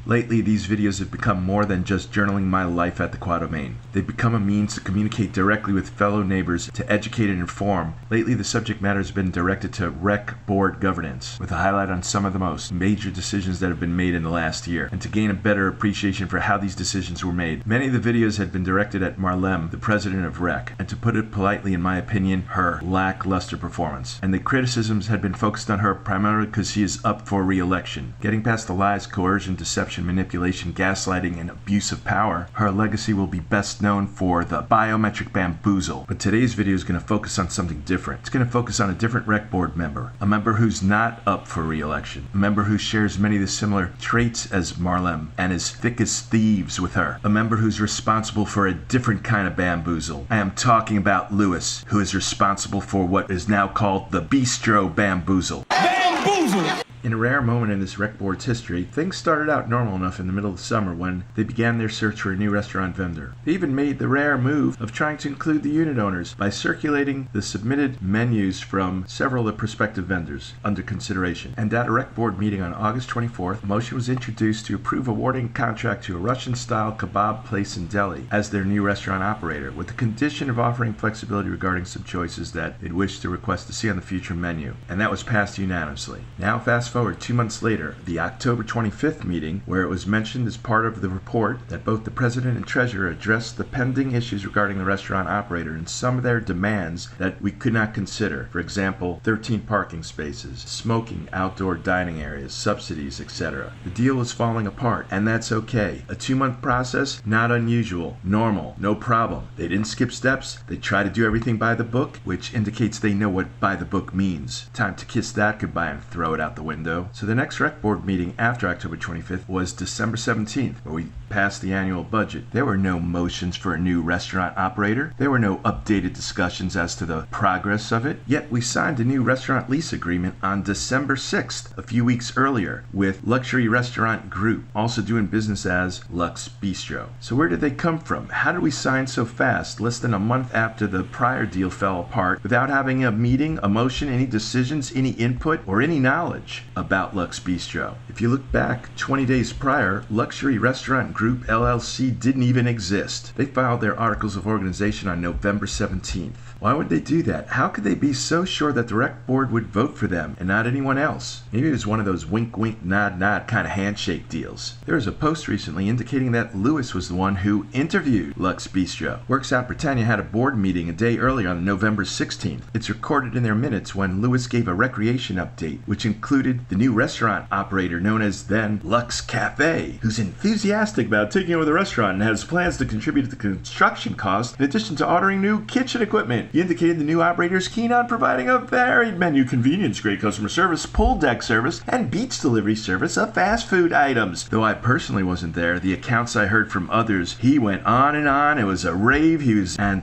Lately, these videos have become more than just journaling my life at the Quad Domain. They've become a means to communicate directly with fellow neighbors, to educate and inform. Lately, the subject matter has been directed to rec board governance, with a highlight on some of the most major decisions that have been made in the last year, and to gain a better appreciation for how these decisions were made. Many of the videos had been directed at Marlem, the president of rec, and to put it politely, in my opinion, her lackluster performance. And the criticisms had been focused on her primarily because she is up for re-election. Getting past the lies, coercion, deception, manipulation, gaslighting, and abuse of power, her legacy will be best known for the biometric bamboozle. But today's video is going to focus on something different. It's going to focus on a different rec board member, a member who's not up for re-election, a member who shares many of the similar traits as Marlem and is thick as thieves with her, a member who's responsible for a different kind of bamboozle. I am talking about Lewis, who is responsible for what is now called the Bistro Bamboozle. Bamboozle! In a rare moment in this rec board's history, things started out normal enough in the middle of the summer when they began their search for a new restaurant vendor. They even made the rare move of trying to include the unit owners by circulating the submitted menus from several of the prospective vendors under consideration. And at a rec board meeting on August 24th, a motion was introduced to approve awarding a contract to a Russian-style kebab place in Delhi as their new restaurant operator, with the condition of offering flexibility regarding some choices that they'd wish to request to see on the future menu. And that was passed unanimously. Now fast forward 2 months later, the October 25th meeting, where it was mentioned as part of the report that both the president and treasurer addressed the pending issues regarding the restaurant operator and some of their demands that we could not consider. For example, 13 parking spaces, smoking, outdoor dining areas, subsidies, etc. The deal was falling apart, and that's okay. A 2-month process, not unusual, normal, no problem. They didn't skip steps, they tried to do everything by the book, which indicates they know what by the book means. Time to kiss that goodbye and throw it out the window. So the next rec board meeting after October 25th was December 17th, where we passed the annual budget. There were no motions for a new restaurant operator. There were no updated discussions as to the progress of it. Yet we signed a new restaurant lease agreement on December 6th, a few weeks earlier, with Luxury Restaurant Group, also doing business as Lux Bistro. So where did they come from? How did we sign so fast, less than a month after the prior deal fell apart, without having a meeting, a motion, any decisions, any input, or any knowledge about Lux Bistro? If you look back 20 days prior, Luxury Restaurant Group LLC didn't even exist. They filed their articles of organization on November 17th. Why would they do that? How could they be so sure that the rec board would vote for them and not anyone else? Maybe it was one of those wink wink nod nod kind of handshake deals. There was a post recently indicating that Lewis was the one who interviewed Lux Bistro. Works out Britannia had a board meeting a day earlier on November 16th. It's recorded in their minutes when Lewis gave a recreation update, which included the new restaurant operator known as then Lux Cafe, who's enthusiastic about taking over the restaurant and has plans to contribute to the construction cost in addition to ordering new kitchen equipment. He indicated the new operator is keen on providing a varied menu, convenience, great customer service, pool deck service, and beach delivery service of fast food items. Though I personally wasn't there, the accounts I heard from others, he went on and on. It was a rave. Now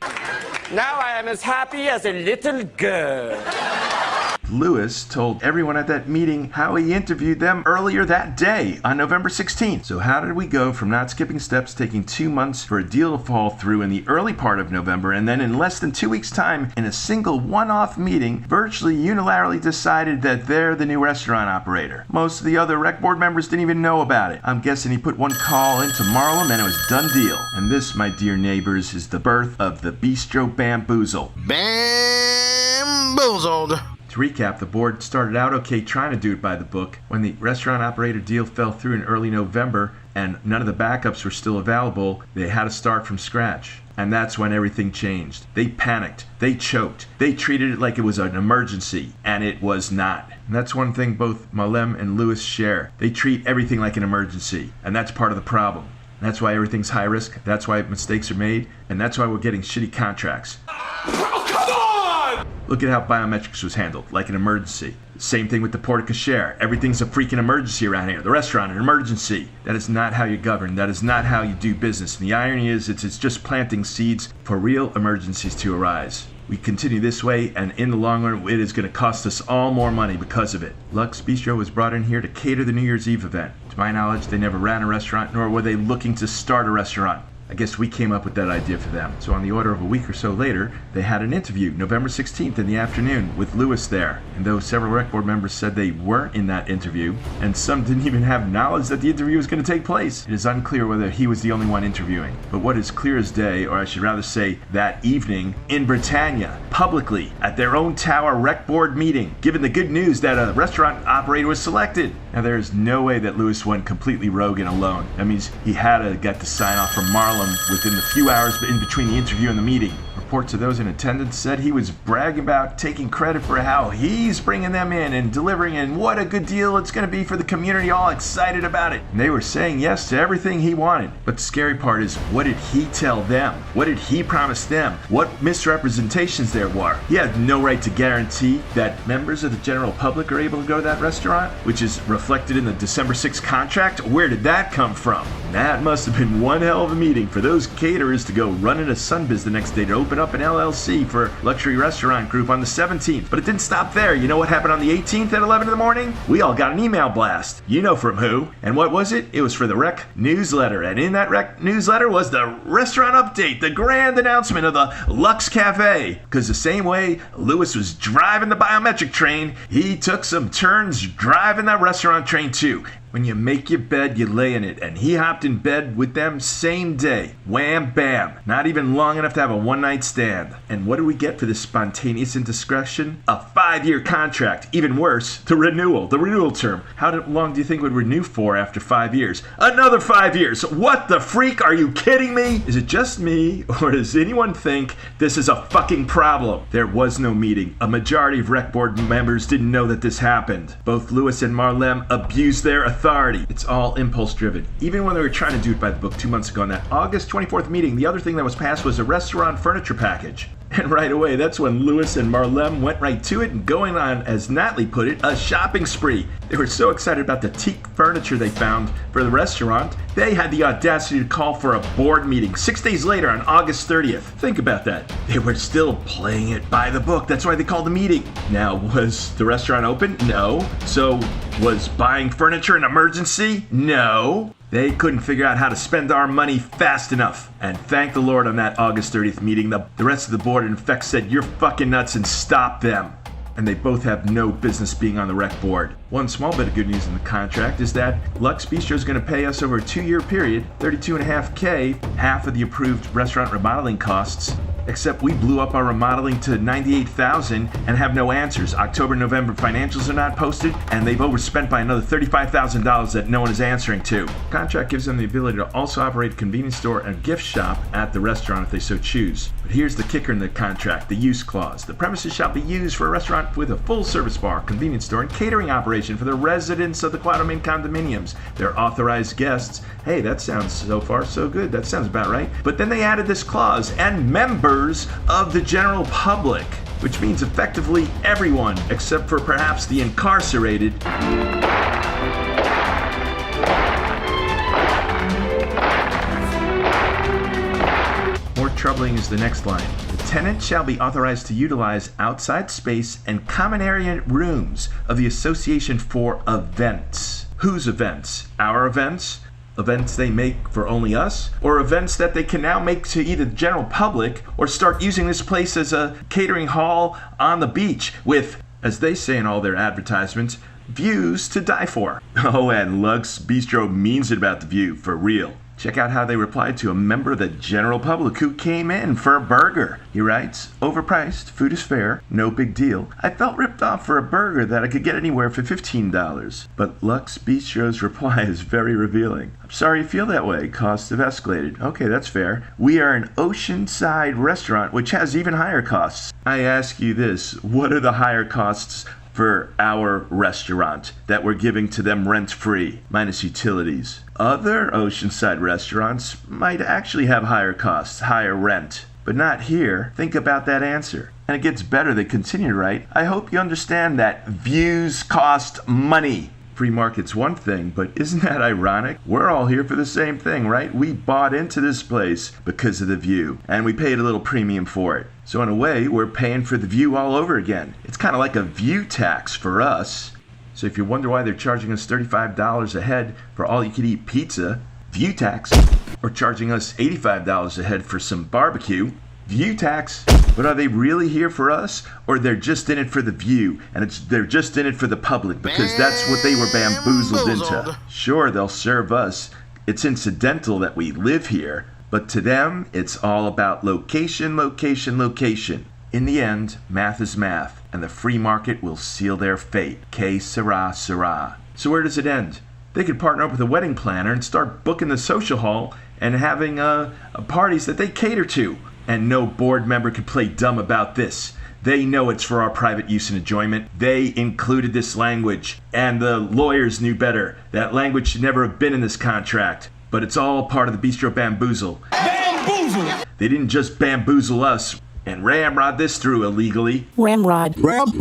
I am as happy as a little girl. Lewis told everyone at that meeting how he interviewed them earlier that day on November 16th. So how did we go from not skipping steps, taking 2 months for a deal to fall through in the early part of November, and then in less than 2 weeks' time, in a single one-off meeting, virtually unilaterally decided that they're the new restaurant operator? Most of the other rec board members didn't even know about it. I'm guessing he put one call into Marlem and it was done deal. And this, my dear neighbors, is the birth of the Bistro Bamboozle. Bamboozled. To recap, the board started out okay trying to do it by the book. When the restaurant operator deal fell through in early November and none of the backups were still available, they had to start from scratch. And that's when everything changed. They panicked. They choked. They treated it like it was an emergency, and it was not. And that's one thing both Marlem and Lewis share. They treat everything like an emergency, and that's part of the problem. And that's why everything's high risk. That's why mistakes are made, and that's why we're getting shitty contracts. Look at how biometrics was handled, like an emergency. Same thing with the porte cochere. Everything's a freaking emergency around here. The restaurant, an emergency. That is not how you govern. That is not how you do business. And the irony is, it's just planting seeds for real emergencies to arise. We continue this way, and in the long run, it is going to cost us all more money because of it. Lux Bistro was brought in here to cater the New Year's Eve event. To my knowledge, they never ran a restaurant, nor were they looking to start a restaurant. I guess we came up with that idea for them. So on the order of a week or so later, they had an interview, November 16th in the afternoon, with Lewis there. And though several rec board members said they weren't in that interview, and some didn't even have knowledge that the interview was going to take place, it is unclear whether he was the only one interviewing. But what is clear as day, or I should rather say that evening, in Britannia, publicly, at their own tower rec board meeting, given the good news that a restaurant operator was selected. Now there is no way that Lewis went completely rogue and alone. That means he had to get the sign off from Marlem within the few hours in between the interview and the meeting. Reports of those in attendance said he was bragging about taking credit for how he's bringing them in and delivering, and what a good deal it's going to be for the community, all excited about it. And they were saying yes to everything he wanted. But the scary part is, what did he tell them? What did he promise them? What misrepresentations there were? He had no right to guarantee that members of the general public are able to go to that restaurant, which is reflected in the December 6th contract. Where did that come from? That must have been one hell of a meeting for those caterers to go run into Sunbiz the next day to open up an LLC for Luxury Restaurant Group on the 17th. But it didn't stop there. You know what happened on the 18th at 11 in the morning? We all got an email blast. You know from who. And what was it? It was for the Rec newsletter. And in that Rec newsletter was the restaurant update, the grand announcement of the Lux Cafe. Because the same way Lewis was driving the biometric train, he took some turns driving that restaurant train too. When you make your bed, you lay in it. And he hopped in bed with them same day. Wham, bam. Not even long enough to have a one-night stand. And what do we get for this spontaneous indiscretion? A 5-year contract. Even worse, the renewal term. How long do you think it would renew for after 5 years? Another 5 years. What the freak? Are you kidding me? Is it just me, or does anyone think this is a fucking problem? There was no meeting. A majority of rec board members didn't know that this happened. Both Lewis and Marlem abused their authority. It's all impulse driven. Even when they were trying to do it by the book 2 months ago in that August 24th meeting, the other thing that was passed was a restaurant furniture package. And right away, that's when Lewis and Marlem went right to it and going on, as Natalie put it, a shopping spree. They were so excited about the teak furniture they found for the restaurant, they had the audacity to call for a board meeting 6 days later on August 30th. Think about that. They were still playing it by the book. That's why they called the meeting. Now, was the restaurant open? No. So, was buying furniture an emergency? No. They couldn't figure out how to spend our money fast enough. And thank the Lord on that August 30th meeting, the rest of the board in effect said, "You're fucking nuts," and stopped them. And they both have no business being on the rec board. One small bit of good news in the contract is that Lux Bistro is going to pay us over a 2-year period, $32.5K, half of the approved restaurant remodeling costs. Except we blew up our remodeling to $98,000 and have no answers. October, November financials are not posted, and they've overspent by another $35,000 that no one is answering to. The contract gives them the ability to also operate a convenience store and gift shop at the restaurant if they so choose. But here's the kicker in the contract, the use clause. The premises shall be used for a restaurant with a full-service bar, convenience store, and catering operation for the residents of the Quatermain condominiums, their authorized guests. Hey, that sounds so far so good. That sounds about right. But then they added this clause, and members of the general public, which means effectively everyone except for perhaps the incarcerated. More troubling is the next line. The tenant shall be authorized to utilize outside space and common area rooms of the association for events. Whose events? Our events? Events they make for only us, or events that they can now make to either the general public or start using this place as a catering hall on the beach with, as they say in all their advertisements, views to die for. Oh, and Lux Bistro means it about the view, for real. Check out how they replied to a member of the general public who came in for a burger. He writes, "Overpriced, food is fair, no big deal. I felt ripped off for a burger that I could get anywhere for $15. But Lux Bistro's reply is very revealing. "I'm sorry you feel that way. Costs have escalated." Okay, that's fair. "We are an oceanside restaurant which has even higher costs." I ask you this, what are the higher costs for our restaurant that we're giving to them rent-free, minus utilities? Other oceanside restaurants might actually have higher costs, higher rent, but not here. Think about that answer. And it gets better. They continue to write, "I hope you understand that views cost money." Free market's one thing, but isn't that ironic? We're all here for the same thing, right? We bought into this place because of the view, and we paid a little premium for it. So in a way, we're paying for the view all over again. It's kind of like a view tax for us. So if you wonder why they're charging us $35 a head for all-you-can-eat pizza, view tax. or charging us $85 a head for some barbecue. View tax. But are they really here for us, or they're just in it for the view, and they're just in it for the public because that's what they were bamboozled into? Sure, they'll serve us. It's incidental that we live here, but to them, it's all about location, location, location. In the end, math is math, and the free market will seal their fate. Que sera, sera. So where does it end? They could partner up with a wedding planner and start booking the social hall and having parties that they cater to. And no board member could play dumb about this. They know it's for our private use and enjoyment. They included this language, and the lawyers knew better. That language should never have been in this contract. But it's all part of the Bistro Bamboozle. Bamboozle! They didn't just bamboozle us and ramrod this through illegally. Ramrod. Ramrod.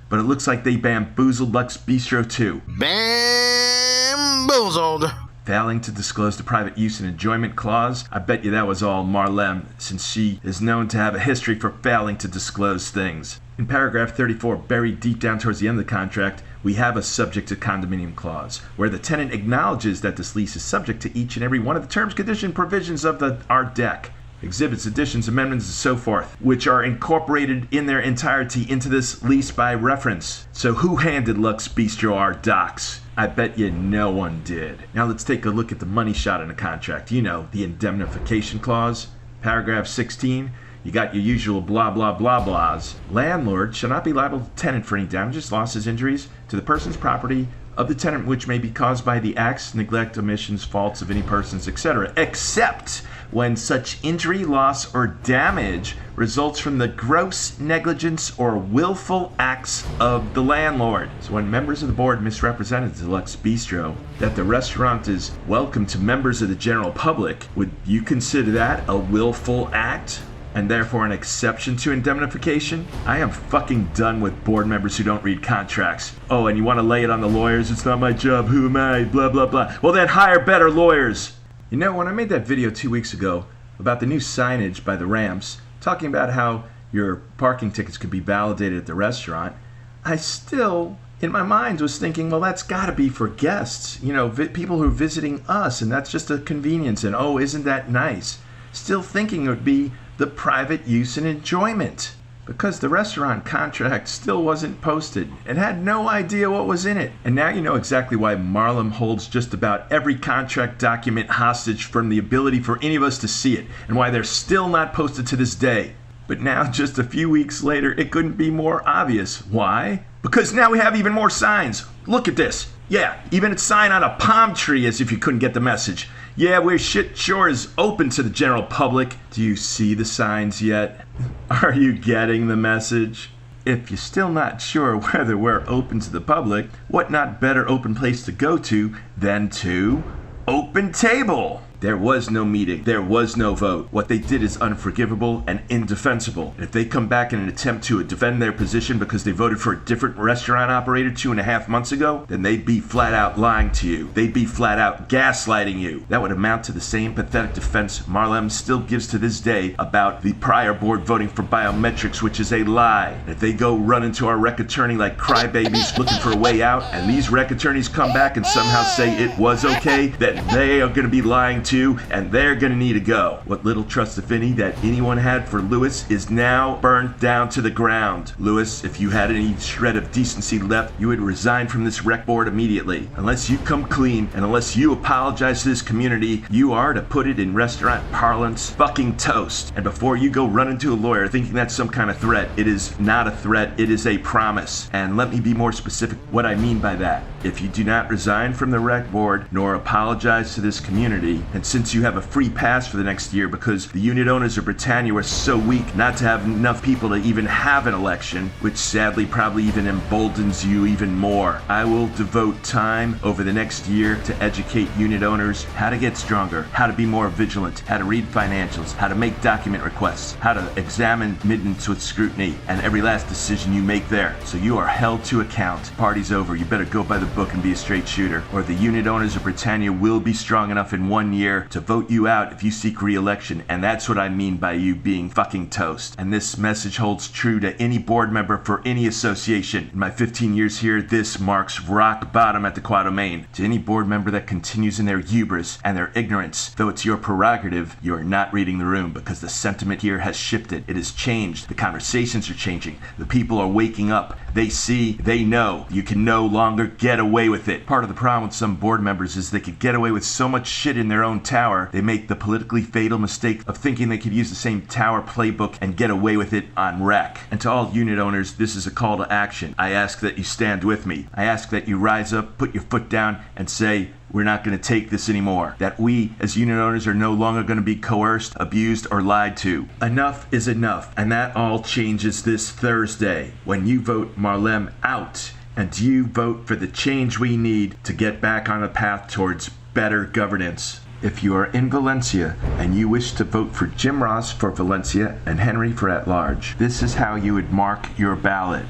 But it looks like they bamboozled Lux Bistro too. Bamboozled. Failing to disclose the private use and enjoyment clause, I bet you that was all Marlem, since she is known to have a history for failing to disclose things. In paragraph 34, buried deep down towards the end of the contract, we have a subject to condominium clause, where the tenant acknowledges that this lease is subject to each and every one of the terms, conditions, provisions of our deck. Exhibits, additions, amendments, and so forth, which are incorporated in their entirety into this lease by reference. So who handed Lux Bistro our docs? I bet you no one did. Now let's take a look at the money shot in the contract. You know, the indemnification clause. Paragraph 16, you got your usual blah blah blah blahs. Landlord shall not be liable to tenant for any damages, losses, injuries to the person's property of the tenant which may be caused by the acts, neglect, omissions, faults of any persons, etc., except when such injury, loss, or damage results from the gross negligence or willful acts of the landlord. So when members of the board misrepresented to Lux Bistro that the restaurant is welcome to members of the general public, would you consider that a willful act? And therefore an exception to indemnification? I am fucking done with board members who don't read contracts. Oh, and you want to lay it on the lawyers? It's not my job. Who am I? Blah, blah, blah. Well, then hire better lawyers. You know, when I made that video 2 weeks ago about the new signage by the ramps, talking about how your parking tickets could be validated at the restaurant, I still, in my mind, was thinking, well, that's got to be for guests. You know, people who are visiting us, and that's just a convenience. And, oh, isn't that nice? Still thinking it would be the private use and enjoyment, because the restaurant contract still wasn't posted and had no idea what was in it. And now you know exactly why Marlem holds just about every contract document hostage from the ability for any of us to see it, and why they're still not posted to this day. But now, just a few weeks later, it couldn't be more obvious. Why? Because now we have even more signs. Look at this. Yeah, even a sign on a palm tree, as if you couldn't get the message. Yeah, we're shit sure is open to the general public. Do you see the signs yet? Are you getting the message? If you're still not sure whether we're open to the public, what not better open place to go to than to Open Table? There was no meeting. There was no vote. What they did is unforgivable and indefensible. And if they come back in an attempt to defend their position because they voted for a different restaurant operator 2.5 months ago, then they'd be flat out lying to you. They'd be flat out gaslighting you. That would amount to the same pathetic defense Marlem still gives to this day about the prior board voting for biometrics, which is a lie. And if they go run into our rec attorney like crybabies looking for a way out, and these rec attorneys come back and somehow say it was okay, then they are going to be lying to, and they're gonna need to go. What little trust, if any, that anyone had for Lewis is now burnt down to the ground. Lewis, if you had any shred of decency left, you would resign from this rec board immediately. Unless you come clean, and unless you apologize to this community, you are, to put it in restaurant parlance, fucking toast. And before you go run into a lawyer thinking that's some kind of threat, it is not a threat, it is a promise. And let me be more specific what I mean by that. If you do not resign from the rec board, nor apologize to this community, and since you have a free pass for the next year because the unit owners of Britannia were so weak not to have enough people to even have an election, which sadly probably even emboldens you even more, I will devote time over the next year to educate unit owners how to get stronger, how to be more vigilant, how to read financials, how to make document requests, how to examine mittens with scrutiny, and every last decision you make there. So you are held to account. Party's over. You better go by the book and be a straight shooter, or the unit owners of Britannia will be strong enough in 1 year year to vote you out if you seek re-election, and that's what I mean by you being fucking toast. And this message holds true to any board member for any association. In my 15 years here, this marks rock bottom at the Quad Domain. To any board member that continues in their hubris and their ignorance, though it's your prerogative, you are not reading the room, because the sentiment here has shifted. It has changed. The conversations are changing. The people are waking up. They see, they know. You can no longer get away with it. Part of the problem with some board members is they could get away with so much shit in their own tower, they make the politically fatal mistake of thinking they could use the same tower playbook and get away with it on rec. And to all unit owners, this is a call to action. I ask that you stand with me. I ask that you rise up, put your foot down, and say, we're not going to take this anymore. That we, as unit owners, are no longer going to be coerced, abused, or lied to. Enough is enough, and that all changes this Thursday when you vote Marlem out, and you vote for the change we need to get back on a path towards better governance. If you are in Valencia and you wish to vote for Jim Ross for Valencia and Henry for at-large, this is how you would mark your ballot.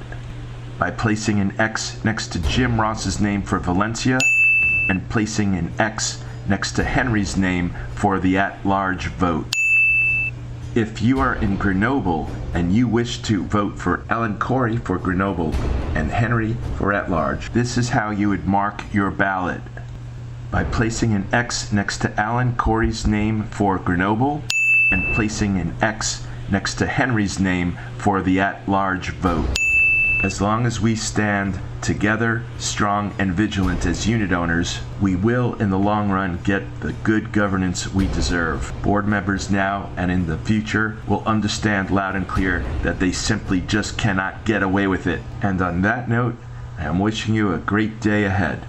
By placing an X next to Jim Ross's name for Valencia and placing an X next to Henry's name for the at-large vote. If you are in Grenoble and you wish to vote for Alan Corey for Grenoble and Henry for at-large, this is how you would mark your ballot. By placing an X next to Alan Corey's name for Grenoble and placing an X next to Henry's name for the at-large vote. As long as we stand together, strong and vigilant as unit owners, we will in the long run get the good governance we deserve. Board members now and in the future will understand loud and clear that they simply just cannot get away with it. And on that note, I am wishing you a great day ahead.